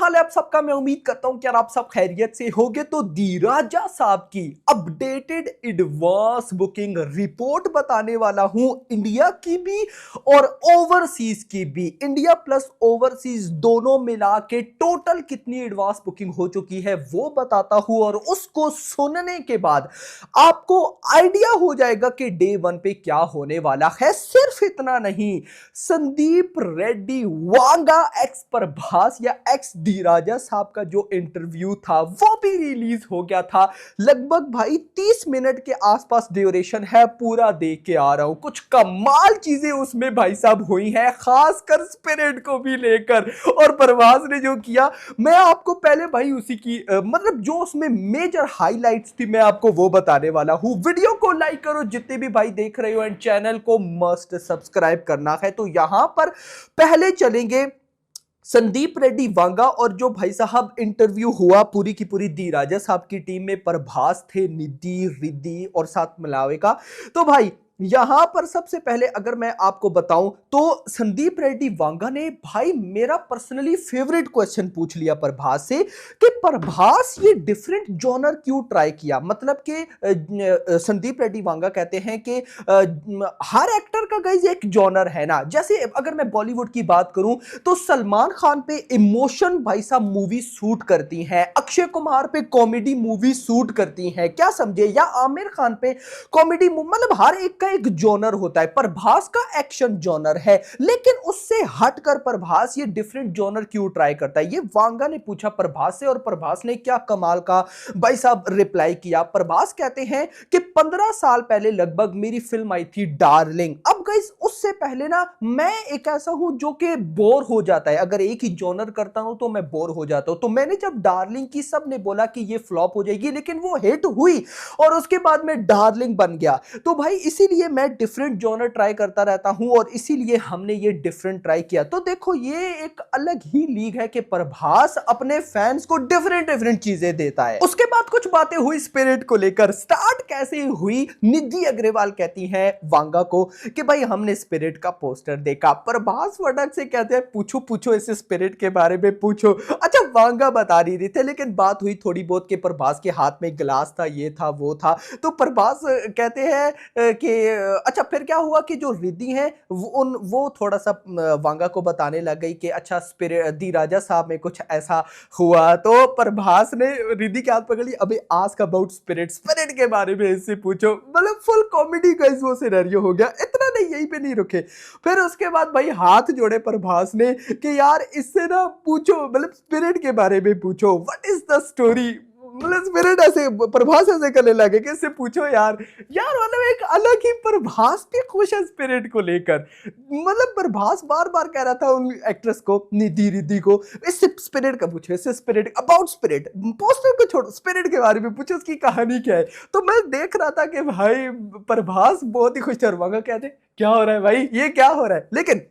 हाल है आप सबका। मैं उम्मीद करता हूं कि यार आप सब खैरियत से होगे। तो धीराजा साहब की अपडेटेड एडवांस बुकिंग रिपोर्ट बताने वाला हूं, इंडिया की भी और ओवरसीज की भी। इंडिया प्लस ओवरसीज दोनों मिला के टोटल कितनी एडवांस बुकिंग हो चुकी है वो बताता हूं, और उसको सुनने के बाद आपको आइडिया हो जाएगा कि डे वन पे क्या होने वाला है। सिर्फ इतना नहीं, संदीप रेड्डी वांगा एक्स प्रभास या एक्स डी राजा साहब का जो इंटरव्यू था वो भी रिलीज हो गया था। लगभग भाई 30 मिनट के आसपास ड्यूरेशन है, पूरा देख के आ रहा हूं। कुछ कमाल चीजें उसमें भाई साहब हुई हैं, खासकर स्पिरिट को भी लेकर। और प्रभास ने जो किया, मैं आपको पहले भाई उसी की मतलब जो उसमें मेजर हाइलाइट्स थी मैं आपको वो बताने वाला हूं। वीडियो को लाइक करो जितने भी भाई देख रहे हो, एंड चैनल को मस्ट सब्सक्राइब करना है। तो यहां पर पहले चलेंगे संदीप रेड्डी वांगा, और जो भाई साहब इंटरव्यू हुआ पूरी की पूरी दी राजा साहब की टीम में प्रभास थे, निधि, रिद्धि और साथ मिलावे का। तो भाई यहां पर सबसे पहले अगर मैं आपको बताऊं तो संदीप रेड्डी वांगा ने भाई मेरा पर्सनली फेवरेट क्वेश्चन पूछ लिया प्रभास से कि प्रभास ये डिफरेंट जॉनर क्यों ट्राई किया। मतलब कि संदीप रेड्डी वांगा कहते हैं कि हर एक्टर का गाइस एक जॉनर है ना। जैसे अगर मैं बॉलीवुड की बात करूं तो सलमान खान पे इमोशन भाई साहब मूवी सूट करती हैं, अक्षय कुमार पे कॉमेडी मूवी सूट करती हैं, क्या समझे, या आमिर खान पे कॉमेडी, मतलब हर एक का एक जॉनर होता है। प्रभास का एक्शन जॉनर है, लेकिन उससे हटकर प्रभास ये डिफरेंट जॉनर क्यों ट्राई करता है, ये वांगा ने पूछा प्रभास से। और प्रभास ने क्या कमाल का भाई साहब रिप्लाई किया। प्रभास कहते हैं कि 15 साल पहले लगभग मेरी फिल्म आई थी डार्लिंग। अब गाइस उससे पहले ना मैं एक ऐसा हूं जो कि बोर हो जाता है, अगर एक ही जॉनर करता हूं तो मैं बोर हो जाता हूं। तो मैंने जब डार्लिंग की, सब ने बोला कि ये फ्लॉप हो जाएगी, लेकिन वो हिट हुई और उसके बाद में डार्लिंग बन गया। तो भाई इसीलिए मैं डिफरेंट जॉनर ट्राई करता रहता हूं, और इसीलिए हमने ये डिफरेंट ट्राई किया। तो देखो ये एक अलग ही लीग है कि प्रभास अपने फैंस को डिफरेंट डिफरेंट चीजें देता है। उसके बाद कुछ बातें हुई स्पिरिट को लेकर। स्टार्ट कैसे हुई, निधि अग्रवाल कहती हैं वांगा को कि भाई हमने स्पिरिट का पोस्टर देखा। प्रभास फटक से कहते हैं पूछो पूछो इसे स्पिरिट के बारे में पूछो। अच्छा वांगा बता नहीं रही थे, लेकिन बात हुई थोड़ी बहुत कि प्रभास के हाथ में गिलास था, ये था वो था। तो प्रभास कहते हैं कि अच्छा फिर क्या हुआ कि जो रिद्धि हैं वो थोड़ा सा वांगा को बताने लग गई कि अच्छा स्पिरिट दी राजा साहब में कुछ ऐसा हुआ। तो प्रभास ने रिद्धि के हाथ पकड़ ली, अबे आस्क अबाउट स्पिरिट, स्पिरिट के बारे में इससे पूछो। मतलब फुल कॉमेडी गाइस वो सिनेरियो हो गया। इतना नहीं, यहीं पे नहीं रुके, फिर उसके बाद भाई हाथ जोड़े प्रभास ने कि यार इससे ना पूछो, मतलब स्पिरिट के बारे में पूछो, व्हाट इज द स्टोरी। मतलब स्पिरिट ऐसे, प्रभास ऐसे करने लगे कि इससे पूछो यार। मतलब एक अलग ही प्रभास भी खुश है स्पिरिट को लेकर। मतलब प्रभास बार बार कह रहा था उन एक्ट्रेस को, निधि रिद्धि को, इससे स्पिरिट का पूछो, इससे स्पिरिट अबाउट स्पिरिट, पोस्टर को छोड़ो स्पिरिट के बारे में पूछो, उसकी कहानी क्या है। तो मैं देख रहा था कि भाई प्रभास बहुत ही खुश थे, वांगा कहते क्या हो रहा है भाई, ये क्या हो रहा है। लेकिन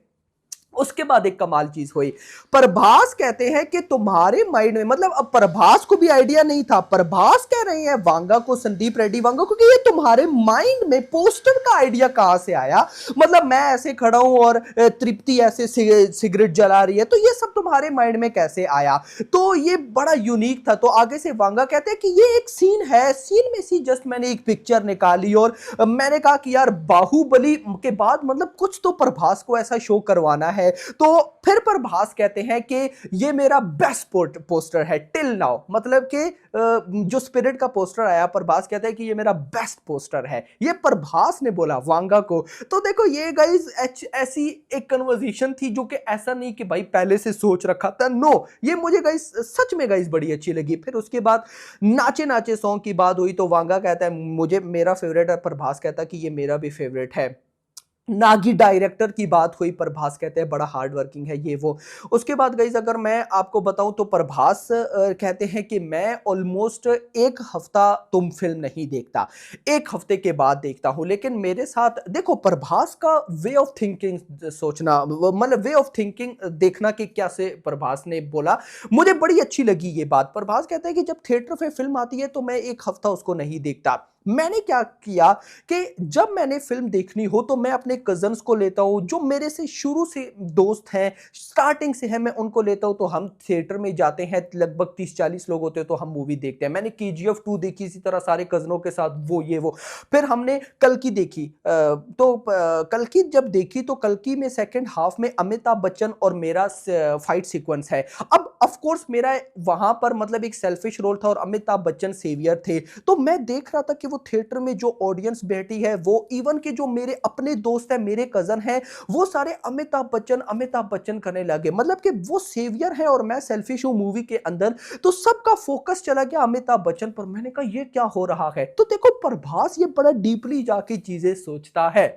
उसके बाद एक कमाल चीज हुई। प्रभास कहते हैं कि तुम्हारे माइंड में, मतलब अब प्रभास को भी आइडिया नहीं था, प्रभास कह रहे हैं वांगा को, संदीप रेड्डी वांगा को, कि ये तुम्हारे माइंड में पोस्टर का आइडिया कहां से आया। मतलब मैं ऐसे खड़ा हूं और तृप्ति ऐसे सिगरेट जला रही है, तो ये सब तुम्हारे माइंड में कैसे आया। तो ये बड़ा यूनिक था। तो आगे से वांगा कहते हैं कि ये एक सीन है, सीन में से जस्ट मैंने एक पिक्चर निकाली, और मैंने कहा कि यार बाहुबली के बाद मतलब कुछ तो प्रभास को ऐसा शो करवाना है। तो फिर प्रभास कहते हैं कि ये मेरा बेस्ट पोस्टर है टिल नाउ। मतलब कि जो स्पिरिट का पोस्टर आया, प्रभास कहते हैं कि ये मेरा बेस्ट पोस्टर है, ये प्रभास ने बोला वांगा को। तो देखो ये गाइस ऐसी एक कन्वर्सेशन थी जो कि ऐसा नहीं कि भाई पहले से सोच रखा था, नो, ये मुझे गाइस सच में गाइस बड़ी अच्छी लगी। फिर उसके बाद नाचे नाचे सॉन्ग की बात हुई, तो वांगा कहता है मुझे मेरा फेवरेट है, प्रभास कहता है कि ये मेरा भी फेवरेट है। नागी डायरेक्टर की बात हुई, प्रभास कहते हैं बड़ा हार्ड वर्किंग है ये वो। उसके बाद गाइस अगर मैं आपको बताऊं तो प्रभास कहते हैं कि मैं ऑलमोस्ट एक हफ्ता तुम फिल्म नहीं देखता, एक हफ्ते के बाद देखता हूं। लेकिन मेरे साथ देखो प्रभास का वे ऑफ थिंकिंग सोचना, मतलब वे ऑफ थिंकिंग देखना कि क्या से प्रभास ने बोला, मुझे बड़ी अच्छी लगी ये बात। प्रभास कहते हैं कि जब थिएटर पे फिल्म आती है तो मैं एक हफ्ता उसको नहीं देखता, मैंने क्या किया कि जब मैंने फिल्म देखनी हो तो मैं अपने कजन्स को लेता हूँ जो मेरे से शुरू से दोस्त हैं, स्टार्टिंग से है, मैं उनको लेता हूँ। तो हम थिएटर में जाते हैं, लगभग 30-40 लोग होते हैं तो हम मूवी देखते हैं। मैंने KGF 2 देखी इसी तरह सारे कजनों के साथ, वो फिर हमने कल्कि देखी। कल्कि जब देखी तो कल्कि में सेकंड हाफ में अमिताभ बच्चन और मेरा फाइट सीक्वेंस है। अब ऑफ कोर्स मेरा वहां पर मतलब एक सेल्फिश रोल था और अमिताभ बच्चन सेवियर थे। तो मैं देख रहा था कि वो थिएटर में जो ऑडियंस बैठी है, वो इवन के जो मेरे अपने दोस्त हैं, मेरे कजन हैं, वो सारे अमिताभ बच्चन करने लगे, मतलब कि वो सेवियर है और मैं सेल्फिश हूं मूवी के अंदर। तो सबका फोकस चला गया अमिताभ बच्चन पर। मैंने कहा ये क्या हो रहा है। तो देखो प्रभास ये बड़ा डीपली जाके चीजें सोचता है।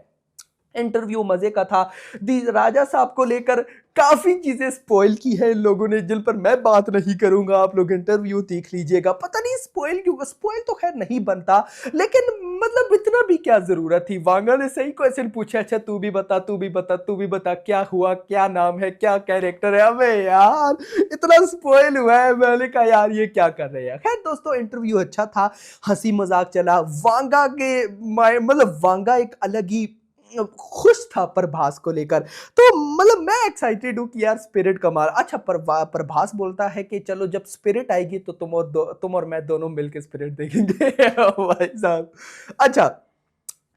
इंटरव्यू मजे का था। दी राजा साहब को लेकर काफी चीजें स्पॉइल की है इन लोगों ने, जिन पर मैं बात नहीं करूंगा। आप लोग इंटरव्यू देख लीजिएगा। पता नहीं स्पॉइल क्यों, स्पॉइल तो खैर नहीं बनता, लेकिन मतलब इतना भी क्या जरूरत थी। वांगा ने सही क्वेश्चन पूछा, अच्छा तू भी बता क्या हुआ, क्या नाम है, क्या कैरेक्टर है। अबे यार इतना स्पॉइल हुआ है। मैंने कहा यार ये क्या कर रहे हैं। खैर दोस्तों इंटरव्यू अच्छा था, हंसी मजाक चला। वांगा के मतलब वांगा एक अलग ही खुश था प्रभास को लेकर। तो मतलब मैं एक्साइटेड हूं कि यार स्पिरिट कमाल। अच्छा प्रभास बोलता है कि चलो जब स्पिरिट आएगी तो तुम और मैं दोनों मिलकर स्पिरिट देखेंगे। भाई साहब अच्छा,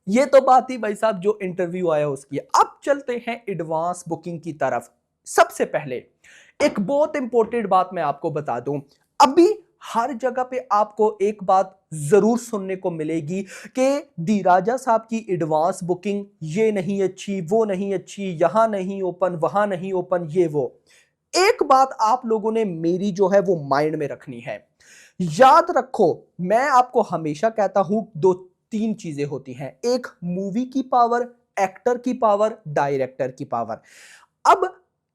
ये तो बात ही भाई साहब जो इंटरव्यू आया उसकी। अब चलते हैं एडवांस बुकिंग की तरफ। सबसे पहले एक बहुत इंपॉर्टेंट बात मैं आपको बता दूं। अभी हर जगह पे आपको एक बात जरूर सुनने को मिलेगी कि दी राजा साहब की एडवांस बुकिंग ये नहीं अच्छी, वो नहीं अच्छी, यहां नहीं ओपन, वहां नहीं ओपन, ये वो। एक बात आप लोगों ने मेरी जो है वो माइंड में रखनी है। याद रखो, मैं आपको हमेशा कहता हूं 2-3 चीजें होती हैं। एक मूवी की पावर, एक्टर की पावर, डायरेक्टर की पावर। अब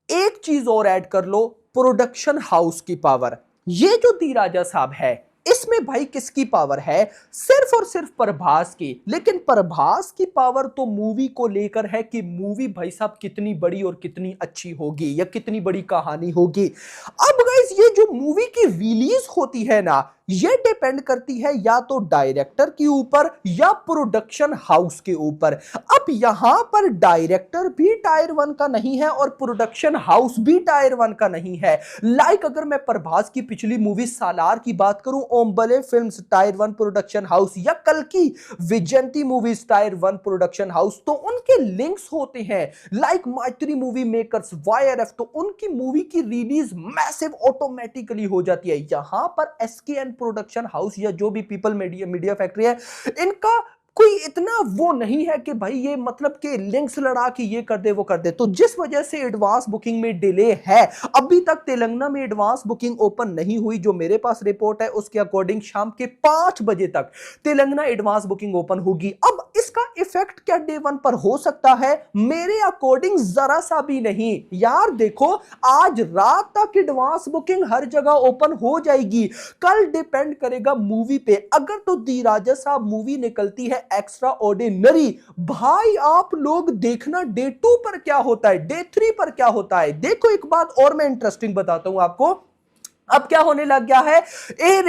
एक चीज और ऐड कर लो, प्रोडक्शन हाउस की पावर। ये जो दी राजा साहब है इसमें भाई किसकी पावर है? सिर्फ और सिर्फ प्रभास की। लेकिन प्रभास की पावर तो मूवी को लेकर है कि मूवी भाई साहब कितनी बड़ी और कितनी अच्छी होगी या कितनी बड़ी कहानी होगी। अब गाइस ये जो मूवी की रिलीज होती है ना, ये डिपेंड करती है या तो डायरेक्टर के ऊपर या प्रोडक्शन हाउस के ऊपर। अब यहां पर डायरेक्टर भी टायर 1 का नहीं है और प्रोडक्शन हाउस भी टायर 1 का नहीं है। लाइक अगर मैं प्रभास की पिछली मूवी सालार की बात करूं, Omble films tyre 1 production house, या कल की विजयंती मूवीज टायर 1 प्रोडक्शन हाउस, तो उनके लिंक्स होते हैं। लाइक मैत्री मूवी मेकर्स, YRF, तो उनकी मूवी की रिलीज मैसिव ऑटोमेटिकली हो जाती है। यहां पर SKN प्रोडक्शन हाउस या जो भी पीपल मीडिया फैक्ट्री है, इनका कोई इतना वो नहीं है कि भाई ये मतलब कि लिंक्स लड़ा के ये कर दे वो कर दे। तो जिस वजह से एडवांस बुकिंग में डिले है, अभी तक तेलंगाना में एडवांस बुकिंग ओपन नहीं हुई। जो मेरे पास रिपोर्ट है उसके अकॉर्डिंग शाम के 5 बजे तक तेलंगाना एडवांस बुकिंग ओपन होगी। अब इसका इफेक्ट क्या डे 1 पर हो सकता है? मेरे अकॉर्डिंग जरा सा भी नहीं यार। देखो आज रात तक एडवांस बुकिंग हर जगह ओपन हो जाएगी। कल डिपेंड करेगा मूवी पे। अगर तो दी राजा साहब मूवी निकलती है एक्स्ट्रा ऑर्डिनरी, भाई आप लोग देखना डे 2 पर क्या होता है, डे 3 पर क्या होता है। देखो एक बात और मैं इंटरेस्टिंग बताता हूं आपको। अब क्या होने लग गया है, ए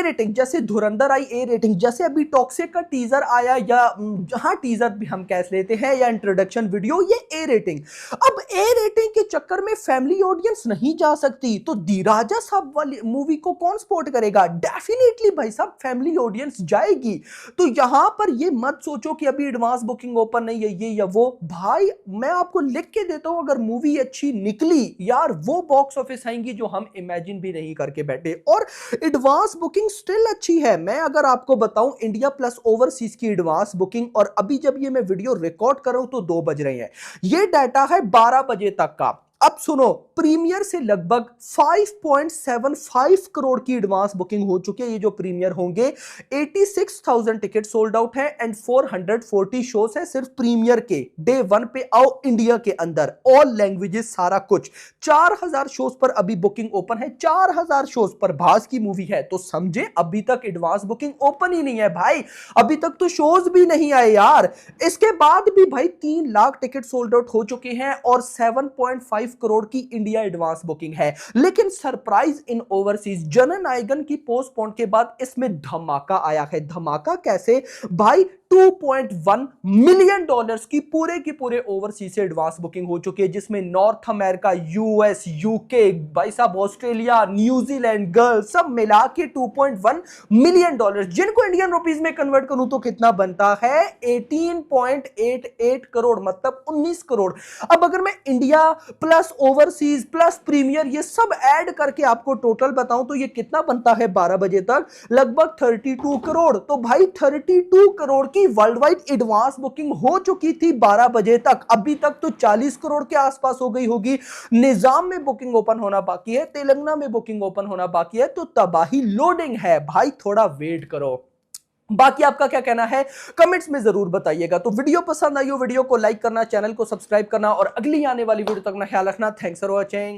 रेटिंग जैसे धुरंधर आई ए रेटिंग, जैसे अभी टॉक्सिक का टीजर आया, या जहां टीजर भी हम कह लेते हैं या इंट्रोडक्शन वीडियो, ये ए रेटिंग। अब ए रेटिंग के चक्कर में फैमिली ऑडियंस नहीं जा सकती, तो दी राजा साहब वाली मूवी को कौन सपोर्ट करेगा? डेफिनेटली भाई साहब फैमिली ऑडियंस जाएगी। तो यहां पर ये मत सोचो कि अभी एडवांस बुकिंग ओपन नहीं है ये या वो। भाई मैं आपको लिख के देता हूं, अगर मूवी अच्छी निकली यार, वो बॉक्स ऑफिस आएंगी जो हम इमेजिन भी नहीं करके बैठे। और एडवांस बुकिंग स्टिल अच्छी है। मैं अगर आपको बताऊं इंडिया प्लस ओवरसीज की एडवांस बुकिंग, और अभी जब ये मैं वीडियो रिकॉर्ड कर रहा हूं तो 2 बज रहे हैं, ये डाटा है 12 बजे तक का। अब सुनो, प्रीमियर से लगभग 5.75 करोड़ की एडवांस बुकिंग हो चुकी है। ये जो प्रीमियर होंगे 86,000 टिकट सोल्ड आउट है एंड 440 शोज है सिर्फ प्रीमियर के। डे 1 पे आओ इंडिया के अंदर, ऑल लैंग्वेजेस सारा कुछ। 4000 शोज पर अभी बुकिंग ओपन है, 4000 शोज पर भास की मूवी है। तो समझे अभी तक एडवांस बुकिंग ओपन ही नहीं है भाई, अभी तक तो शोज भी नहीं आए यार। इसके बाद भी भाई 3 लाख टिकट सोल्ड आउट हो चुके हैं और 7.5 5 करोड़ की इंडिया एडवांस बुकिंग है। लेकिन सरप्राइज इन ओवरसीज, जननायगन की पोस्टपोन के बाद इसमें धमाका आया है। धमाका कैसे भाई, 2.1 मिलियन डॉलर्स की पूरे ओवरसीज से एडवांस बुकिंग हो चुकी है, जिसमें नॉर्थ अमेरिका, यूएस, यूके, भाई साहब ऑस्ट्रेलिया, न्यूजीलैंड, गर्ल सब मिला के 2.1 मिलियन डॉलर्स, जिनको इंडियन रुपीस में कन्वर्ट करूं तो कितना बनता है, 18.88 करोड़, मतलब 19 करोड़। अब अगर मैं India plus overseas plus premier ये सब ऐड करके आपको टोटल बताऊं तो ये कितना बनता है 12 बजे तक, लगभग 32 करोड़। तो भाई 32 करोड़ की वर्ल्ड वाइड एडवांस बुकिंग हो चुकी थी 12 बजे तक। अभी तक तो 40 करोड़ के आसपास हो गई होगी। निजाम में बुकिंग ओपन होना बाकी है, तेलंगाना में बुकिंग ओपन होना बाकी है, तो तबाही लोडिंग है भाई, थोड़ा वेट करो। बाकी आपका क्या कहना है कमेंट्स में जरूर बताइएगा। तो वीडियो पसंद आई हो वीडियो को लाइक करना, चैनल को सब्सक्राइब करना और अगली आने वाली वीडियो तक ना ख्याल रखना। Thanks for watching.